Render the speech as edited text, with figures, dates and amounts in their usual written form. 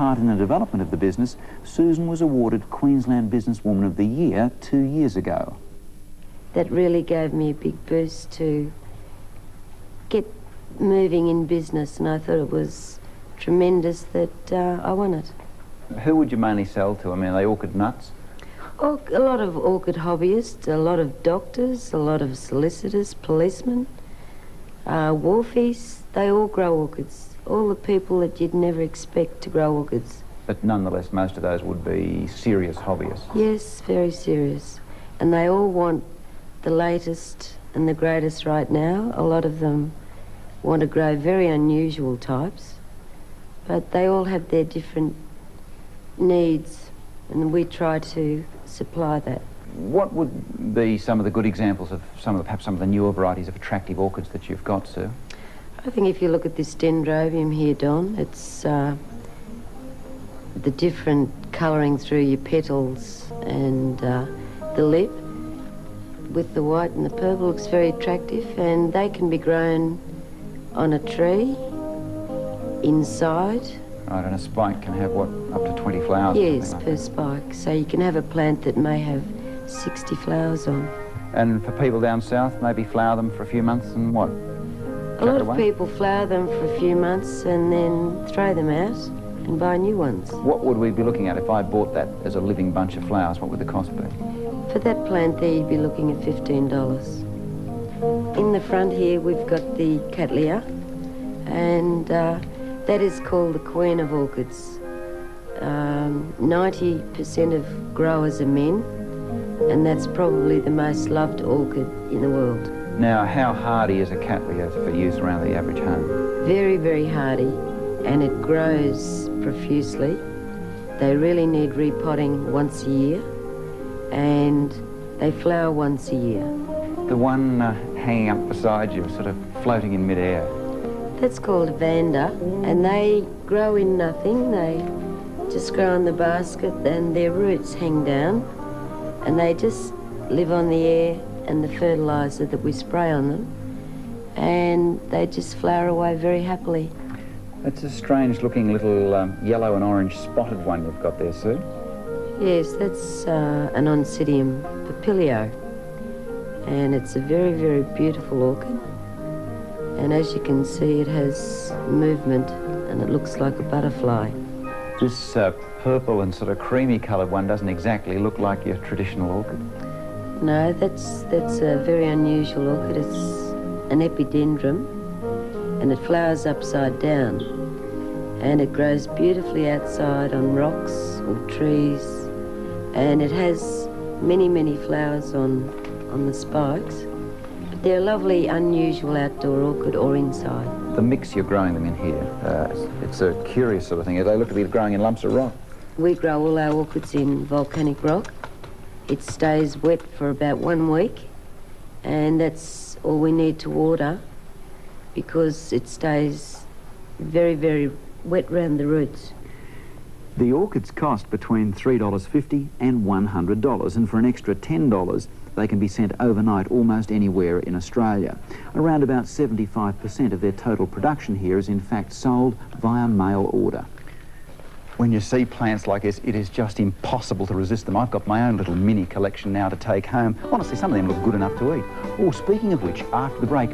part in the development of the business, Susan was awarded Queensland Businesswoman of the Year 2 years ago. That really gave me a big boost to get moving in business, and I thought it was tremendous that I won it. Who would you mainly sell to? I mean, are they orchid nuts? Oh, a lot of orchid hobbyists, a lot of doctors, a lot of solicitors, policemen, wharfies. They all grow orchids. All the people that you'd never expect to grow orchids. But nonetheless, most of those would be serious hobbyists. Yes, very serious. And they all want the latest and the greatest right now. A lot of them want to grow very unusual types, but they all have their different needs, and we try to supply that. What would be some of the good examples of perhaps some of the newer varieties of attractive orchids that you've got, Sue? I think if you look at this dendrobium here, Don, it's the different colouring through your petals and the lip with the white and the purple looks very attractive, and they can be grown on a tree, inside. Right, and a spike can have, what, up to 20 flowers? Yes, per spike. So you can have a plant that may have 60 flowers on. And for people down south, maybe flower them for a few months and what? A lot of people flower them for a few months and then throw them out and buy new ones. What would we be looking at if I bought that as a living bunch of flowers? What would the cost be? For that plant there, you'd be looking at $15. In the front here, we've got the Cattleya, and that is called the Queen of Orchids. 90% of growers are men, and that's probably the most loved orchid in the world. Now, how hardy is a Cattleya for use around the average home? Very, very hardy, and it grows profusely. They really need repotting once a year, and they flower once a year. The one hanging up beside you, sort of floating in midair. That's called a vanda, and they grow in nothing. They just grow in the basket, and their roots hang down, and they just live on the air and the fertiliser that we spray on them, and they just flower away very happily. That's a strange-looking little yellow and orange spotted one you've got there, Sue. Yes, that's an Oncidium papilio, and it's a very, very beautiful orchid. And as you can see, it has movement, and it looks like a butterfly. This purple and sort of creamy coloured one doesn't exactly look like your traditional orchid. No, that's a very unusual orchid. It's an epidendrum, and it flowers upside down, and it grows beautifully outside on rocks or trees, and it has many, many flowers on the spikes. But they're a lovely, unusual outdoor orchid or inside. The mix you're growing them in here, it's a curious sort of thing. They look to be growing in lumps of rock. We grow all our orchids in volcanic rock. It stays wet for about 1 week, and that's all we need to water, because it stays very, very wet round the roots. The orchids cost between $3.50 and $100, and for an extra $10, they can be sent overnight almost anywhere in Australia. Around about 75% of their total production here is in fact sold via mail order. When you see plants like this, it is just impossible to resist them. I've got my own little mini collection now to take home. Honestly, some of them look good enough to eat. Oh, speaking of which, after the break...